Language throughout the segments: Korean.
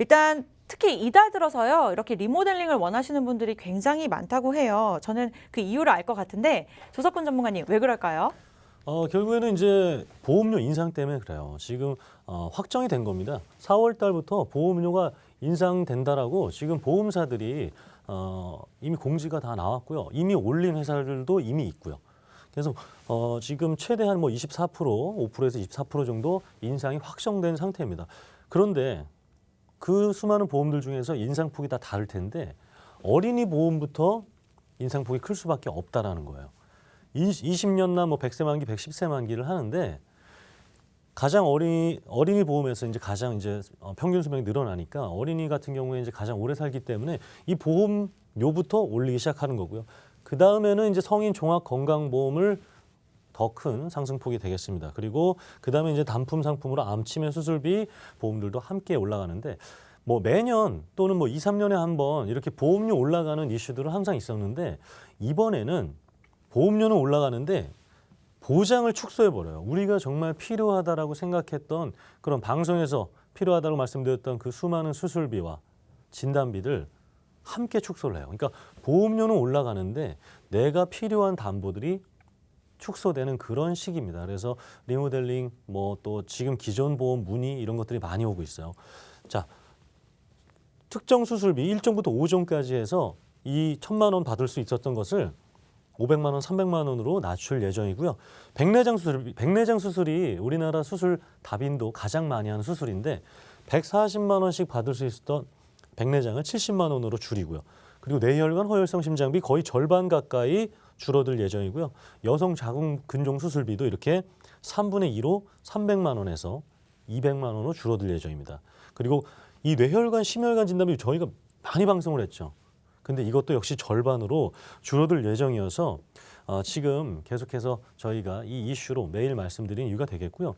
일단 특히 이달 들어서요. 이렇게 리모델링을 원하시는 분들이 굉장히 많다고 해요. 저는 그 이유를 알 것 같은데 조석훈 전문가님 왜 그럴까요? 결국에는 이제 보험료 인상 때문에 그래요. 지금 확정이 된 겁니다. 4월 달부터 보험료가 인상된다라고 지금 보험사들이 이미 공지가 다 나왔고요. 이미 올린 회사들도 이미 있고요. 그래서 지금 최대한 뭐 24%, 5%에서 24% 정도 인상이 확정된 상태입니다. 그런데 그 수많은 보험들 중에서 인상폭이 다 다를 텐데 어린이 보험부터 인상폭이 클 수밖에 없다라는 거예요. 20년나 뭐 100세 만기, 110세 만기를 하는데 가장 어린이 보험에서 이제 가장 이제 평균 수명이 늘어나니까 어린이 같은 경우에 이제 가장 오래 살기 때문에 이 보험료부터 올리기 시작하는 거고요. 그 다음에는 이제 성인 종합 건강보험을 더 큰 상승폭이 되겠습니다. 그리고 그 다음에 이제 단품 상품으로 암치매 수술비 보험들도 함께 올라가는데 뭐 매년 또는 뭐 2, 3년에 한 번 이렇게 보험료 올라가는 이슈들은 항상 있었는데 이번에는 보험료는 올라가는데 보장을 축소해버려요. 우리가 정말 필요하다라고 생각했던 그런 방송에서 필요하다고 말씀드렸던 그 수많은 수술비와 진단비들 함께 축소를 해요. 그러니까 보험료는 올라가는데 내가 필요한 담보들이 축소되는 그런 시기입니다. 그래서 리모델링 뭐 또 지금 기존 보험 문의 이런 것들이 많이 오고 있어요. 자, 특정 수술비 1종부터 5종까지 해서 이 1,000만 원 받을 수 있었던 것을 500만 원, 300만 원으로 낮출 예정이고요. 백내장 수술이 우리나라 수술 다빈도 가장 많이 하는 수술인데 140만 원씩 받을 수 있었던 백내장을 70만 원으로 줄이고요. 그리고 뇌혈관 허혈성 심장비 거의 절반 가까이 줄어들 예정이고요. 여성 자궁 근종 수술비도 이렇게 3분의 2로 300만 원에서 200만 원으로 줄어들 예정입니다. 그리고 이 뇌혈관 심혈관 진단비 저희가 많이 방송을 했죠. 근데 이것도 역시 절반으로 줄어들 예정이어서 지금 계속해서 저희가 이 이슈로 매일 말씀드린 이유가 되겠고요.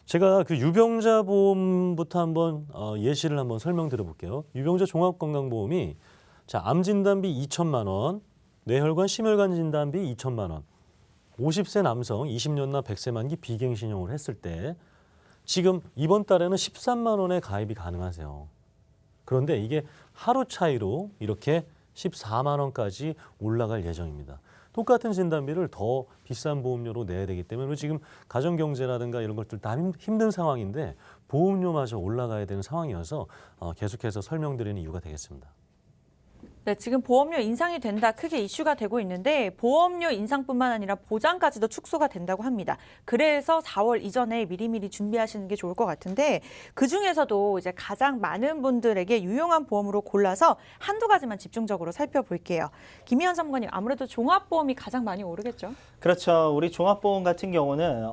제가 그 유병자 보험부터 한번 예시를 한번 설명드려 볼게요. 유병자 종합건강보험이 자, 암 진단비 2천만 원, 뇌혈관 심혈관 진단비 2천만 원, 50세 남성 20년나 100세 만기 비갱신형을 했을 때 지금 이번 달에는 13만 원의 가입이 가능하세요. 그런데 이게 하루 차이로 이렇게 14만 원까지 올라갈 예정입니다. 똑같은 진단비를 더 비싼 보험료로 내야 되기 때문에 지금 가정경제라든가 이런 것들 다 힘든 상황인데 보험료마저 올라가야 되는 상황이어서 계속해서 설명드리는 이유가 되겠습니다. 네, 지금 보험료 인상이 된다 크게 이슈가 되고 있는데 보험료 인상뿐만 아니라 보장까지도 축소가 된다고 합니다. 그래서 4월 이전에 미리미리 준비하시는 게 좋을 것 같은데 그중에서도 이제 가장 많은 분들에게 유용한 보험으로 골라서 한두 가지만 집중적으로 살펴볼게요. 김희연 전문가님, 아무래도 종합보험이 가장 많이 오르겠죠? 그렇죠. 우리 종합보험 같은 경우는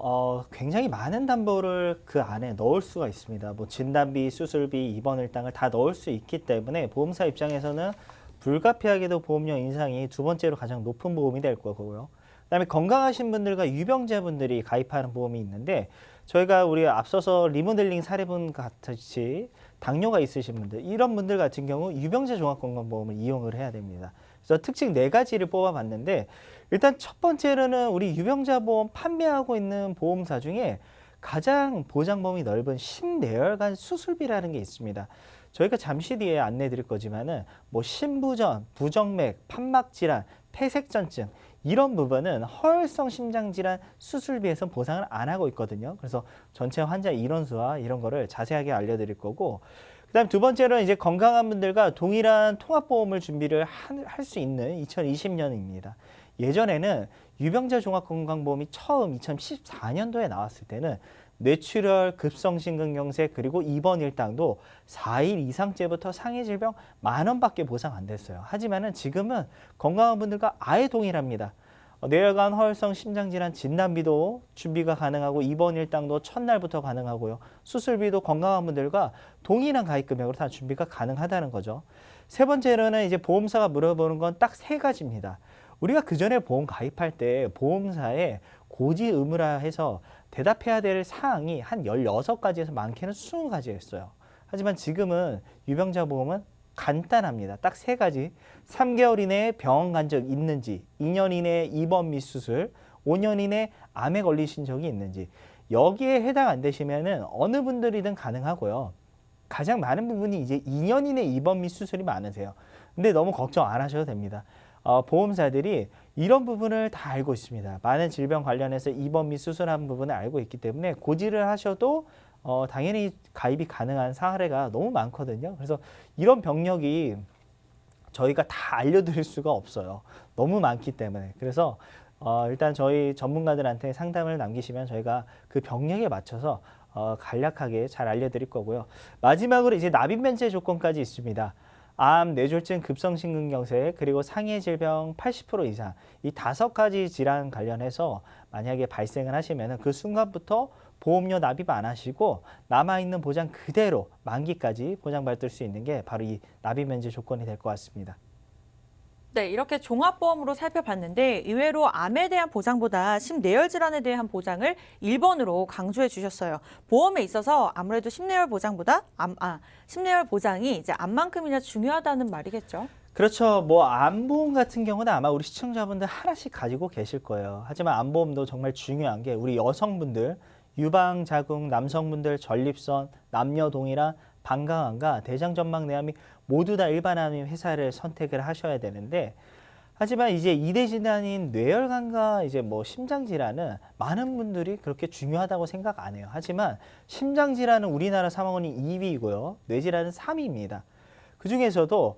굉장히 많은 담보를 그 안에 넣을 수가 있습니다. 뭐 진단비, 수술비, 입원 일당을 다 넣을 수 있기 때문에 보험사 입장에서는 불가피하게도 보험료 인상이 두 번째로 가장 높은 보험이 될 거고요. 그다음에 건강하신 분들과 유병자분들이 가입하는 보험이 있는데 저희가 우리 앞서서 리모델링 사례분 같이 당뇨가 있으신 분들 이런 분들 같은 경우 유병자 종합건강보험을 이용을 해야 됩니다. 그래서 특징 4가지를 뽑아봤는데 일단 첫 번째로는 우리 유병자 보험 판매하고 있는 보험사 중에 가장 보장범위 넓은 심뇌혈관 수술비라는 게 있습니다. 저희가 잠시 뒤에 안내 드릴 거지만은 뭐 심부전, 부정맥, 판막질환, 폐색전증 이런 부분은 허혈성 심장질환 수술비에서 보상을 안 하고 있거든요. 그래서 전체 환자 인원수와 이런 거를 자세하게 알려드릴 거고 그다음 두 번째로는 이제 건강한 분들과 동일한 통합보험을 준비를 할 수 있는 2020년입니다. 예전에는 유병자 종합건강보험이 처음 2014년도에 나왔을 때는 뇌출혈, 급성심근경색 그리고 입원 일당도 4일 이상째부터 상해 질병 10,000원밖에 보상 안 됐어요. 하지만은 지금은 건강한 분들과 아예 동일합니다. 뇌혈관 허혈성 심장질환 진단비도 준비가 가능하고 입원 일당도 첫날부터 가능하고요. 수술비도 건강한 분들과 동일한 가입 금액으로 다 준비가 가능하다는 거죠. 세 번째로는 이제 보험사가 물어보는 건 딱 3가지입니다. 우리가 그전에 보험 가입할 때 보험사에 고지 의무화해서 대답해야 될 사항이 한 16가지에서 많게는 20가지였어요. 하지만 지금은 유병자 보험은 간단합니다. 딱 3가지. 3개월 이내에 병원 간 적 있는지, 2년 이내에 입원 및 수술, 5년 이내에 암에 걸리신 적이 있는지 여기에 해당 안 되시면은 어느 분들이든 가능하고요. 가장 많은 부분이 이제 2년 이내 입원 및 수술이 많으세요. 근데 너무 걱정 안 하셔도 됩니다. 보험사들이 이런 부분을 다 알고 있습니다. 많은 질병 관련해서 입원 및 수술한 부분을 알고 있기 때문에 고지를 하셔도 당연히 가입이 가능한 사례가 너무 많거든요. 그래서 이런 병력이 저희가 다 알려드릴 수가 없어요. 너무 많기 때문에. 그래서 일단 저희 전문가들한테 상담을 남기시면 저희가 그 병력에 맞춰서 간략하게 잘 알려드릴 거고요. 마지막으로 이제 납입 면제 조건까지 있습니다. 암, 뇌졸중, 급성심근경색, 그리고 상해 질병 80% 이상 이 5가지 질환 관련해서 만약에 발생을 하시면 그 순간부터 보험료 납입 안 하시고 남아있는 보장 그대로 만기까지 보장받을 수 있는 게 바로 이 납입 면제 조건이 될 것 같습니다. 네, 이렇게 종합보험으로 살펴봤는데 의외로 암에 대한 보장보다 심내열 질환에 대한 보장을 1번으로 강조해 주셨어요. 보험에 있어서 아무래도 심내열 보장보다 심내열 보장이 이제 암만큼이나 중요하다는 말이겠죠. 그렇죠. 뭐 암보험 같은 경우는 아마 우리 시청자분들 하나씩 가지고 계실 거예요. 하지만 암보험도 정말 중요한 게 우리 여성분들, 유방자궁, 남성분들 전립선, 남녀 동일한 방광암과 대장전막내암이 모두 다 일반암 회사를 선택을 하셔야 되는데, 하지만 이제 2대 질환인 뇌혈관과 이제 뭐 심장 질환은 많은 분들이 그렇게 중요하다고 생각 안 해요. 하지만 심장 질환은 우리나라 사망원이 2위이고요. 뇌 질환은 3위입니다. 그 중에서도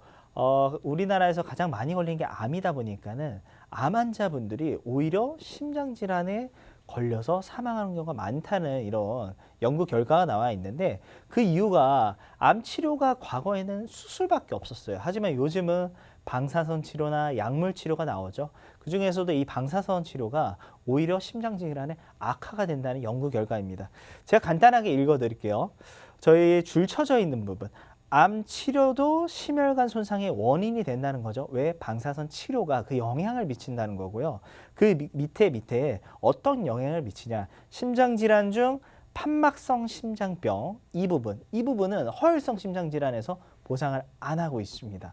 우리나라에서 가장 많이 걸리는 게 암이다 보니까는 암 환자분들이 오히려 심장 질환에 걸려서 사망하는 경우가 많다는 이런 연구 결과가 나와 있는데, 그 이유가 암 치료가 과거에는 수술밖에 없었어요. 하지만 요즘은 방사선 치료나 약물 치료가 나오죠. 그 중에서도 이 방사선 치료가 오히려 심장 질환에 악화가 된다는 연구 결과입니다. 제가 간단하게 읽어드릴게요. 저희 줄 쳐져 있는 부분. 암 치료도 심혈관 손상의 원인이 된다는 거죠. 왜? 방사선 치료가 그 영향을 미친다는 거고요. 그 밑에 어떤 영향을 미치냐. 심장질환 중 판막성 심장병 이 부분은 허혈성 심장질환에서 보상을 안 하고 있습니다.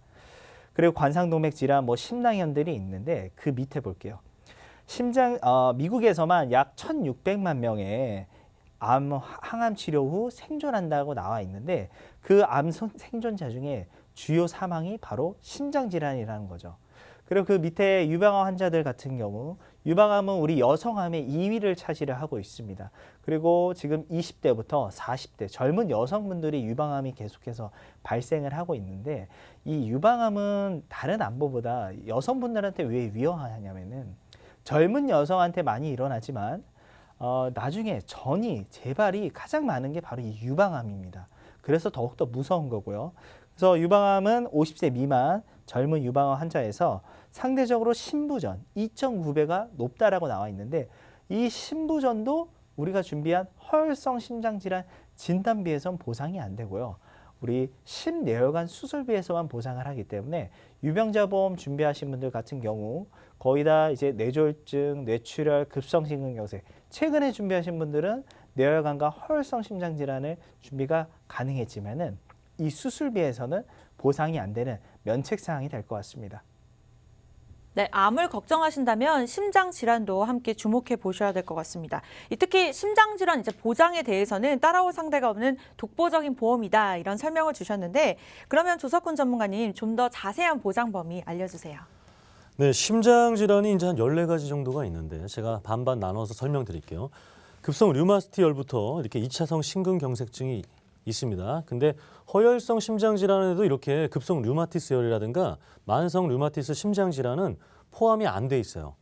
그리고 관상동맥 질환, 심낭현들이 있는데 그 밑에 볼게요. 미국에서만 약 1,600만 명의 항암 치료 후 생존한다고 나와 있는데, 그 암 생존자 중에 주요 사망이 바로 심장 질환이라는 거죠. 그리고 그 밑에 유방암 환자들 같은 경우, 유방암은 우리 여성암의 2위를 차지를 하고 있습니다. 그리고 지금 20대부터 40대 젊은 여성분들이 유방암이 계속해서 발생을 하고 있는데, 이 유방암은 다른 암보다 여성분들한테 왜 위험하냐면은 젊은 여성한테 많이 일어나지만 나중에 재발이 가장 많은 게 바로 이 유방암입니다. 그래서 더욱더 무서운 거고요. 그래서 유방암은 50세 미만 젊은 유방암 환자에서 상대적으로 신부전 2.9배가 높다라고 나와 있는데, 이 신부전도 우리가 준비한 허혈성 심장질환 진단비에선 보상이 안 되고요. 우리 심내혈관 수술비에서만 보상을 하기 때문에 유병자 보험 준비하신 분들 같은 경우 거의 다 이제 뇌졸중, 뇌출혈, 급성심근경색 최근에 준비하신 분들은 뇌혈관과 허혈성 심장질환을 준비가 가능했지만은 이 수술비에서는 보상이 안 되는 면책 사항이 될 것 같습니다. 네, 암을 걱정하신다면 심장 질환도 함께 주목해 보셔야 될 것 같습니다. 특히 심장 질환 이제 보장에 대해서는 따라올 상대가 없는 독보적인 보험이다, 이런 설명을 주셨는데, 그러면 조석훈 전문가님 좀 더 자세한 보장 범위 알려주세요. 네, 심장 질환이 이제 한 14가지 정도가 있는데 제가 반반 나눠서 설명드릴게요. 급성 류마티열부터 이렇게 2차성 심근경색증이 있습니다. 근데 허혈성 심장 질환에도 이렇게 급성 류마티스열이라든가 만성 류마티스 심장 질환은 포함이 안 돼 있어요.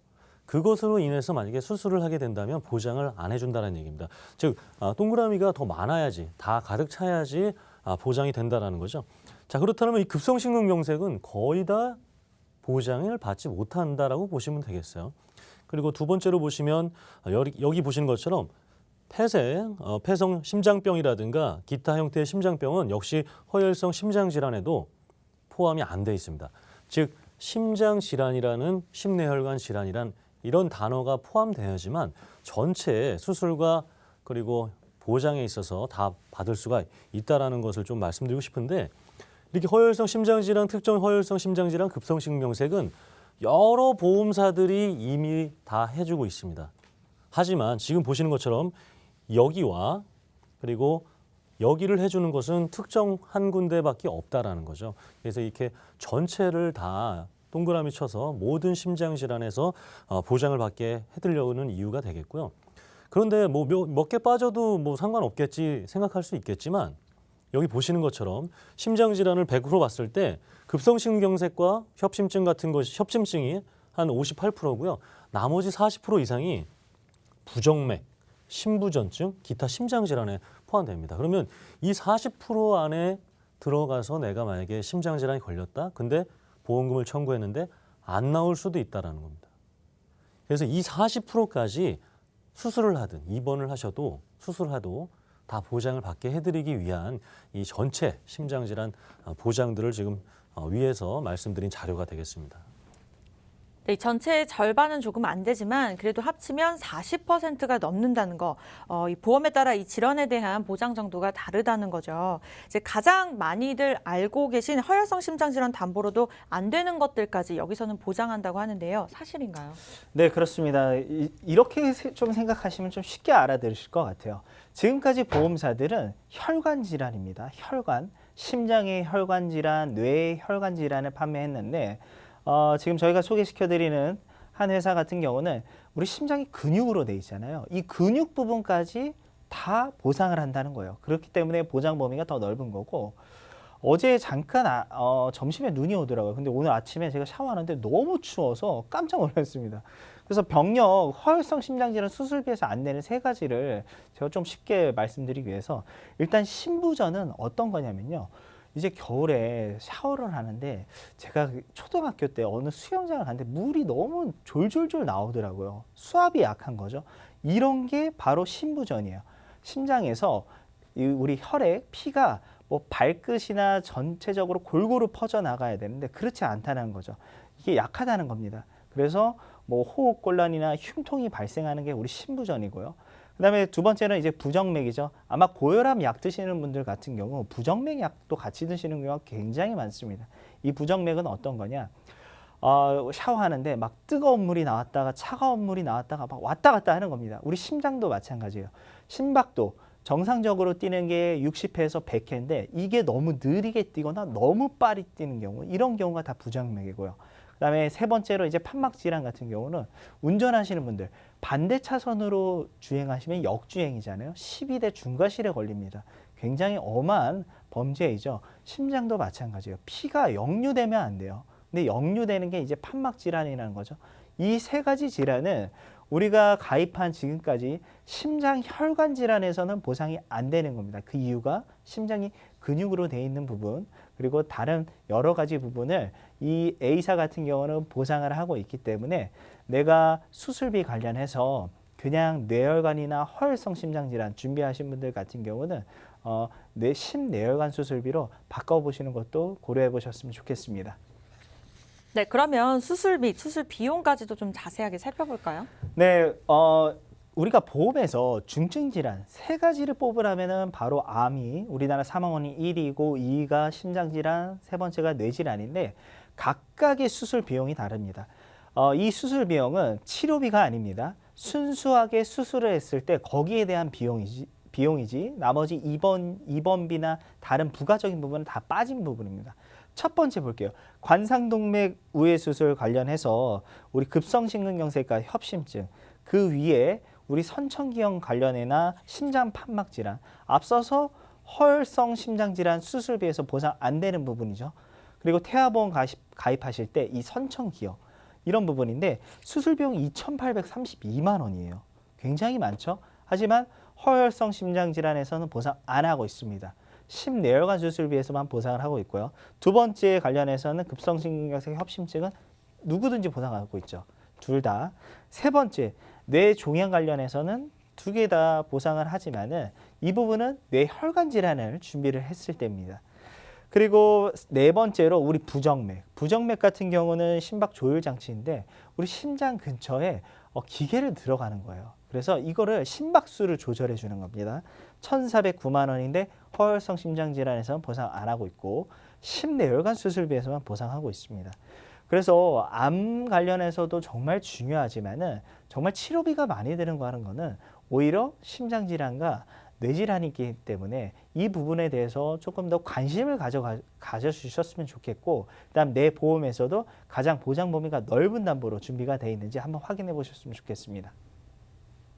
그것으로 인해서 만약에 수술을 하게 된다면 보장을 안 해준다는 얘기입니다. 즉 동그라미가 더 많아야지, 다 가득 차야지 보장이 된다는 거죠. 자, 그렇다면 이 급성 심근경색은 거의 다 보장을 받지 못한다라고 보시면 되겠어요. 그리고 두 번째로 보시면 여기 보시는 것처럼 폐성 심장병이라든가 기타 형태의 심장병은 역시 허혈성 심장질환에도 포함이 안 돼 있습니다. 즉 심장질환이라는 심내혈관 질환이란 이런 단어가 포함되어야지만 전체 수술과 그리고 보장에 있어서 다 받을 수가 있다는 것을 좀 말씀드리고 싶은데, 이렇게 허혈성 심장질환, 특정 허혈성 심장질환, 급성심근경색은 여러 보험사들이 이미 다 해주고 있습니다. 하지만 지금 보시는 것처럼 여기와 그리고 여기를 해주는 것은 특정 한 군데밖에 없다라는 거죠. 그래서 이렇게 전체를 다 동그라미 쳐서 모든 심장 질환에서 보장을 받게 해드리려는 이유가 되겠고요. 그런데 뭐 몇 개 빠져도 뭐 상관없겠지 생각할 수 있겠지만 여기 보시는 것처럼 심장 질환을 100% 봤을 때 급성심경색과 협심증 같은 것이 협심증이 한 58%고요. 나머지 40% 이상이 부정맥, 심부전증, 기타 심장 질환에 포함됩니다. 그러면 이 40% 안에 들어가서 내가 만약에 심장 질환이 걸렸다. 근데 보험금을 청구했는데 안 나올 수도 있다라는 겁니다. 그래서 이 40%까지 수술을 하든 입원을 하셔도 수술하도 다 보장을 받게 해드리기 위한 이 전체 심장질환 보장들을 지금 위에서 말씀드린 자료가 되겠습니다. 네, 전체의 절반은 조금 안 되지만 그래도 합치면 40%가 넘는다는 거, 이 보험에 따라 이 질환에 대한 보장 정도가 다르다는 거죠. 이제 가장 많이들 알고 계신 허혈성 심장질환 담보로도 안 되는 것들까지 여기서는 보장한다고 하는데요. 사실인가요? 네, 그렇습니다. 이렇게 좀 생각하시면 좀 쉽게 알아들으실 것 같아요. 지금까지 보험사들은 혈관 질환입니다. 혈관, 심장의 혈관 질환, 뇌의 혈관 질환을 판매했는데 지금 저희가 소개시켜드리는 한 회사 같은 경우는 우리 심장이 근육으로 돼 있잖아요. 이 근육 부분까지 다 보상을 한다는 거예요. 그렇기 때문에 보장 범위가 더 넓은 거고 어제 잠깐 점심에 눈이 오더라고요. 근데 오늘 아침에 제가 샤워하는데 너무 추워서 깜짝 놀랐습니다. 그래서 병력, 허혈성 심장질환 수술비에서 안 내는 세 가지를 제가 좀 쉽게 말씀드리기 위해서 일단 심부전은 어떤 거냐면요. 이제 겨울에 샤워를 하는데 제가 초등학교 때 어느 수영장을 갔는데 물이 너무 졸졸졸 나오더라고요. 수압이 약한 거죠. 이런 게 바로 심부전이에요. 심장에서 우리 혈액, 피가 뭐 발끝이나 전체적으로 골고루 퍼져나가야 되는데 그렇지 않다는 거죠. 이게 약하다는 겁니다. 그래서 뭐 호흡곤란이나 흉통이 발생하는 게 우리 심부전이고요. 그다음에 두 번째는 이제 부정맥이죠. 아마 고혈압 약 드시는 분들 같은 경우 부정맥 약도 같이 드시는 경우가 굉장히 많습니다. 이 부정맥은 어떤 거냐? 샤워하는데 막 뜨거운 물이 나왔다가 차가운 물이 나왔다가 막 왔다 갔다 하는 겁니다. 우리 심장도 마찬가지예요. 심박도 정상적으로 뛰는 게 60회에서 100회인데 이게 너무 느리게 뛰거나 너무 빨리 뛰는 경우 이런 경우가 다 부정맥이고요. 그다음에 세 번째로 이제 판막 질환 같은 경우는 운전하시는 분들 반대 차선으로 주행하시면 역주행이잖아요. 12대 중과실에 걸립니다. 굉장히 엄한 범죄이죠. 심장도 마찬가지예요. 피가 역류되면 안 돼요. 근데 역류되는 게 이제 판막 질환이라는 거죠. 이 세 가지 질환은 우리가 가입한 지금까지 심장 혈관 질환에서는 보상이 안 되는 겁니다. 그 이유가 심장이 근육으로 되어 있는 부분 그리고 다른 여러 가지 부분을 이 A사 같은 경우는 보상을 하고 있기 때문에 내가 수술비 관련해서 그냥 뇌혈관이나 허혈성 심장질환 준비하신 분들 같은 경우는 심뇌혈관 수술비로 바꿔보시는 것도 고려해 보셨으면 좋겠습니다. 네, 그러면 수술비, 수술 비용까지도 좀 자세하게 살펴볼까요? 네, 우리가 보험에서 중증 질환 세 가지를 뽑으라면은 바로 암이 우리나라 사망원이 1위고 2위가 심장 질환, 세 번째가 뇌 질환인데 각각의 수술 비용이 다릅니다. 이 수술 비용은 치료비가 아닙니다. 순수하게 수술을 했을 때 거기에 대한 비용이지 나머지 입원비나 다른 부가적인 부분은 다 빠진 부분입니다. 첫 번째 볼게요. 관상동맥 우회 수술 관련해서 우리 급성심근경색과 협심증 그 위에 우리 선천기형 관련해나 심장 판막 질환 앞서서 허혈성 심장질환 수술비에서 보상 안 되는 부분이죠. 그리고 태아보험 가입하실 때 이 선천기형 이런 부분인데 수술 비용 2,832만 원이에요. 굉장히 많죠. 하지만 허혈성 심장질환에서는 보상 안 하고 있습니다. 심뇌혈관 수술비에서만 보상을 하고 있고요. 두 번째 관련해서는 급성심근경색 협심증은 누구든지 보상하고 있죠. 둘 다. 세 번째 뇌종양 관련해서는 두 개 다 보상을 하지만은 이 부분은 뇌혈관 질환을 준비를 했을 때입니다. 그리고 네 번째로 우리 부정맥 같은 경우는 심박 조율 장치인데 우리 심장 근처에 기계를 들어가는 거예요. 그래서 이거를 심박수를 조절해 주는 겁니다. 1,409만 원인데 허혈성 심장질환에서는 보상 안 하고 있고 심뇌혈관 수술비에서만 보상하고 있습니다. 그래서 암 관련해서도 정말 중요하지만은 정말 치료비가 많이 드는 거 하는 거는 오히려 심장질환과 뇌질환이기 때문에 이 부분에 대해서 조금 더 관심을 가져주셨으면 좋겠고, 그다음 내 보험에서도 가장 보장 범위가 넓은 담보로 준비가 되어 있는지 한번 확인해 보셨으면 좋겠습니다.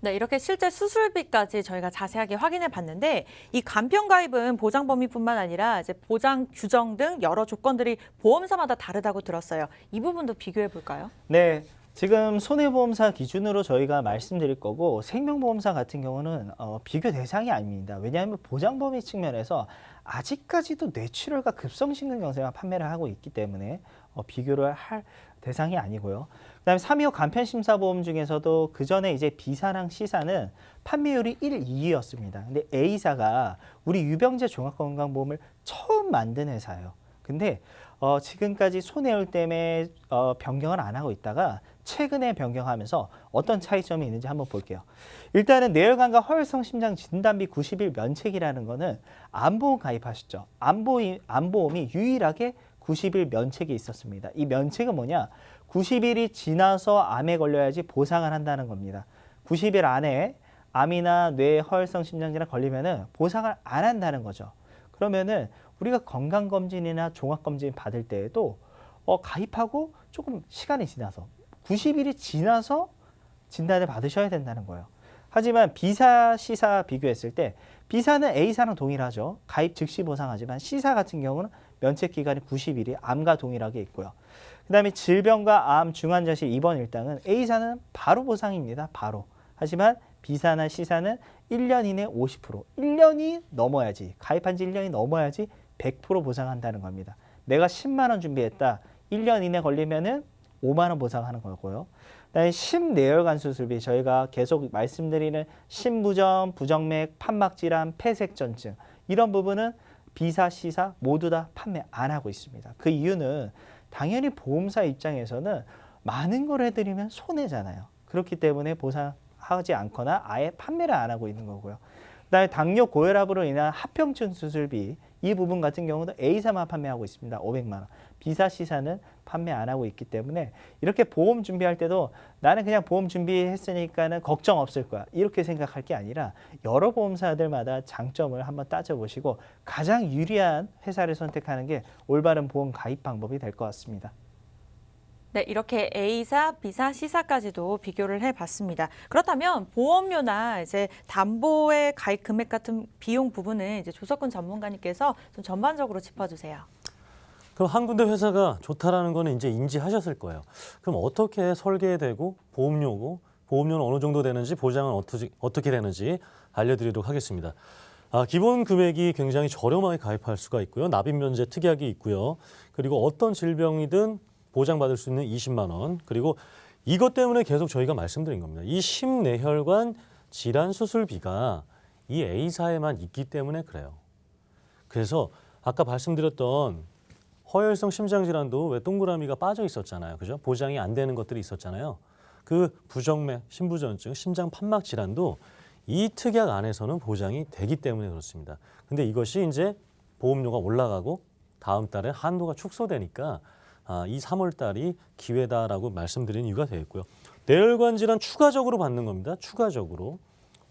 네, 이렇게 실제 수술비까지 저희가 자세하게 확인해 봤는데 이 간편 가입은 보장 범위뿐만 아니라 이제 보장 규정 등 여러 조건들이 보험사마다 다르다고 들었어요. 이 부분도 비교해 볼까요? 네, 지금 손해보험사 기준으로 저희가 말씀드릴 거고, 생명보험사 같은 경우는 비교 대상이 아닙니다. 왜냐하면 보장 범위 측면에서 아직까지도 뇌출혈과 급성심근경색만 판매를 하고 있기 때문에 비교를 할 대상이 아니고요. 그다음에 325 간편심사보험 중에서도 그 전에 이제 B사랑 C사는 판매율이 1, 2위였습니다. 근데 A사가 우리 유병재 종합건강보험을 처음 만든 회사예요. 근데 지금까지 손해율 때문에 변경을 안 하고 있다가 최근에 변경하면서 어떤 차이점이 있는지 한번 볼게요. 일단은 뇌혈관과 허혈성 심장 진단비 90일 면책이라는 거는 암보험 가입하셨죠. 암보험이 유일하게 90일 면책이 있었습니다. 이 면책은 뭐냐? 90일이 지나서 암에 걸려야지 보상을 한다는 겁니다. 90일 안에 암이나 뇌 허혈성 심장질환 걸리면은 보상을 안 한다는 거죠. 그러면은 우리가 건강검진이나 종합검진 받을 때에도 가입하고 조금 시간이 지나서 90일이 지나서 진단을 받으셔야 된다는 거예요. 하지만 B사, C사 비교했을 때 B사는 A사랑 동일하죠. 가입 즉시 보상하지만 C사 같은 경우는 면책 기간이 90일이 암과 동일하게 있고요. 그 다음에 질병과 암, 중환자실 입원 일당은 A사는 바로 보상입니다. 바로. 하지만 B사나 C사는 1년 이내 50%, 1년이 넘어야지, 가입한 지 1년이 넘어야지 100% 보상한다는 겁니다. 내가 10만 원 준비했다. 1년 이내 걸리면은 5만 원 보상하는 거고요. 그다음에 심내혈관 수술비, 저희가 계속 말씀드리는 심부전, 부정맥, 판막질환, 폐색전증, 이런 부분은 B사, C사 모두 다 판매 안 하고 있습니다. 그 이유는 당연히 보험사 입장에서는 많은 걸 해드리면 손해잖아요. 그렇기 때문에 보상하지 않거나 아예 판매를 안 하고 있는 거고요. 그다음에 당뇨 고혈압으로 인한 합병증 수술비, 이 부분 같은 경우도 A사만 판매하고 있습니다. 500만 원. B사, C사는 판매 안 하고 있기 때문에 이렇게 보험 준비할 때도 나는 그냥 보험 준비했으니까는 걱정 없을 거야, 이렇게 생각할 게 아니라 여러 보험사들마다 장점을 한번 따져보시고 가장 유리한 회사를 선택하는 게 올바른 보험 가입 방법이 될 것 같습니다. 네, 이렇게 A사, B사, C사까지도 비교를 해봤습니다. 그렇다면 보험료나 이제 담보의 가입 금액 같은 비용 부분은 이제 조석근 전문가님께서 좀 전반적으로 짚어주세요. 그럼 한 군데 회사가 좋다라는 거는 이제 인지하셨을 거예요. 그럼 어떻게 설계되고 보험료는 어느 정도 되는지, 보장은 어떻게 되는지 알려드리도록 하겠습니다. 기본 금액이 굉장히 저렴하게 가입할 수가 있고요. 납입 면제 특약이 있고요. 그리고 어떤 질병이든 보장받을 수 있는 20만 원. 그리고 이것 때문에 계속 저희가 말씀드린 겁니다. 이 심내혈관 질환 수술비가 이 A사에만 있기 때문에 그래요. 그래서 아까 말씀드렸던 허혈성 심장질환도 왜 동그라미가 빠져 있었잖아요. 그죠? 보장이 안 되는 것들이 있었잖아요. 그 부정맥, 심부전증, 심장 판막 질환도 이 특약 안에서는 보장이 되기 때문에 그렇습니다. 근데 이것이 이제 보험료가 올라가고 다음 달에 한도가 축소되니까 이 3월 달이 기회다라고 말씀드린 이유가 되겠고요. 뇌혈관 질환 추가적으로 받는 겁니다. 추가적으로.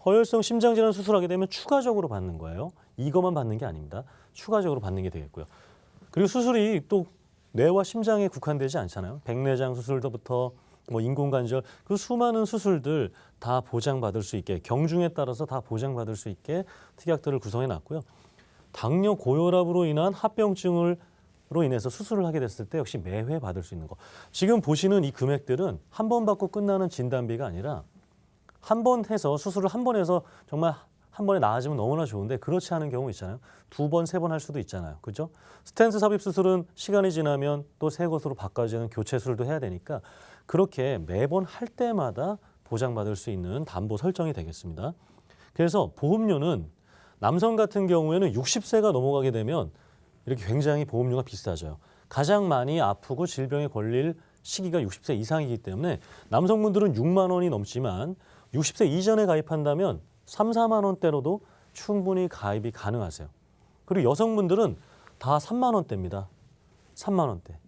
허혈성 심장질환 수술하게 되면 추가적으로 받는 거예요. 이것만 받는 게 아닙니다. 추가적으로 받는 게 되겠고요. 그리고 수술이 또 뇌와 심장에 국한되지 않잖아요. 백내장 수술부터 인공관절, 그 수많은 수술들 다 보장받을 수 있게, 경중에 따라서 다 보장받을 수 있게 특약들을 구성해 놨고요. 당뇨 고혈압으로 인한 합병증으로 인해서 수술을 하게 됐을 때 역시 매회 받을 수 있는 거. 지금 보시는 이 금액들은 한 번 받고 끝나는 진단비가 아니라 한 번 해서, 수술을 한 번 해서 정말 한 번에 나아지면 너무나 좋은데 그렇지 않은 경우 있잖아요. 2번, 3번 할 수도 있잖아요. 그죠? 스텐트 삽입 수술은 시간이 지나면 또 새 것으로 바꿔지는 교체 수술도 해야 되니까 그렇게 매번 할 때마다 보장받을 수 있는 담보 설정이 되겠습니다. 그래서 보험료는 남성 같은 경우에는 60세가 넘어가게 되면 이렇게 굉장히 보험료가 비싸져요. 가장 많이 아프고 질병에 걸릴 시기가 60세 이상이기 때문에 남성분들은 6만 원이 넘지만 60세 이전에 가입한다면 3, 4만 원대로도 충분히 가입이 가능하세요. 그리고 여성분들은 다 3만 원대입니다. 3만 원대.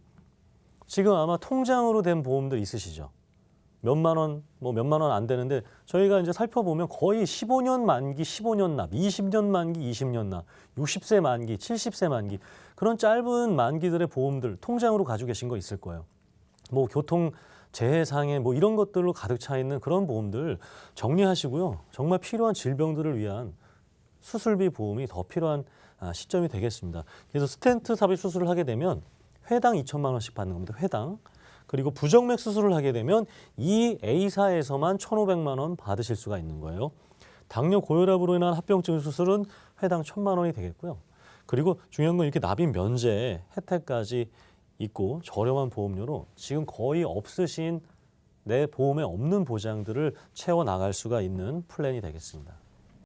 지금 아마 통장으로 된 보험들 있으시죠? 몇만 원, 뭐 몇만 원 안 되는데 저희가 이제 살펴보면 거의 15년 만기 15년 납, 20년 만기 20년 납, 60세 만기, 70세 만기 그런 짧은 만기들의 보험들 통장으로 가지고 계신 거 있을 거예요. 뭐 교통 재해상해 뭐 이런 것들로 가득 차 있는 그런 보험들 정리하시고요. 정말 필요한 질병들을 위한 수술비 보험이 더 필요한 시점이 되겠습니다. 그래서 스텐트 삽입 수술을 하게 되면 회당 2천만 원씩 받는 겁니다. 회당. 그리고 부정맥 수술을 하게 되면 이 A사에서만 1,500만 원 받으실 수가 있는 거예요. 당뇨 고혈압으로 인한 합병증 수술은 회당 1,000만 원이 되겠고요. 그리고 중요한 건 이렇게 납입 면제 혜택까지 있고 저렴한 보험료로 지금 거의 없으신 내 보험에 없는 보장들을 채워 나갈 수가 있는 플랜이 되겠습니다.